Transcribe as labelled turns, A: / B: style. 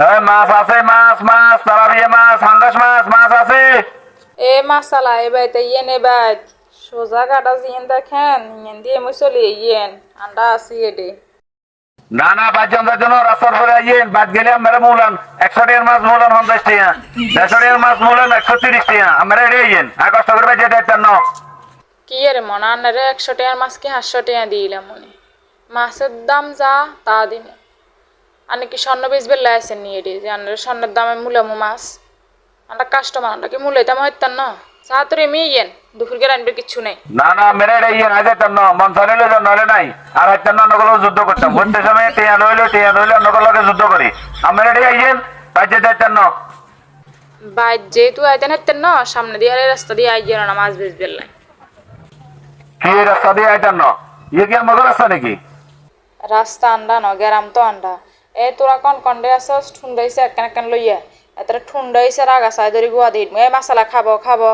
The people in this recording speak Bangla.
A: মাছ আছে, মাছ মাছ তারাবিয়া মাছ, হাঙ্গাস মাছ, মাছ আছে।
B: এ মাসালা এ বাইতে ইয়েন এ বাইত সোজা কাটা জিয়েন দেখেন ইয়েন দিয়ে মই চলি ইয়েন আন্ডা আছি এডে।
A: না না বাজ্যান্তার জন্য রাস্তার পরে আইয়েন, বাদ গেলে আমরা মূলান 100 টাকার মাছ মূলান 50 টাকা, 150 টাকার মাছ মূলান 130 টাকা, আমরা রে আইয়েন আর কষ্ট করে বাজে দেখতেন না।
B: কি রে মনে আন্নারে 100 টাকার মাছ কি 800 টাকা দিলাম মনে মাছের দাম যা তা দিম। আনে কি স্বর্ণ বেচবে লাইছেন নিয়ে এডে যে আন্নারে স্বর্ণের দামে মূলামু মাছ আন্ডা কাস্টমার আন্ডা কি মূলাইতাম হইতাম না চা তোর এমনি ইয়েন দুপুর কে রানবে কিচ্ছু নেই।
A: না না মেরে রে আইয়েন আজ দেখতেন না, মন চাইলে যান নাহলে নাই। আর হইতেন না অন্যগুলো যুদ্ধ করতাম, ভোটের সময় টিয়া লইলে অন্যগুলোকে যুদ্ধ করি। আমরা রে আইয়েন বাজে দেখতেন না।
B: বাইর যেহেতু আইতেন হইতেন না সামনে দিয়ে আর এই রাস্তা দিয়ে আইয়েন না মাছ বেচবে লাই।
A: কি এই রাস্তা দিয়ে আইতেন না? ইয়ে কি আমাদের রাস্তা নাকি?
B: রাস্তা আন্ডা ন গেরাম তো আন্ডা এ তোরা কন কন্ডে আসস ঠুন্ডাইছে একখান একখান লইয়া এতটা ঠুন্ডাইছে রাগা সাই ধরি গুয়া দিই এ মাসালা খাবো খাবো।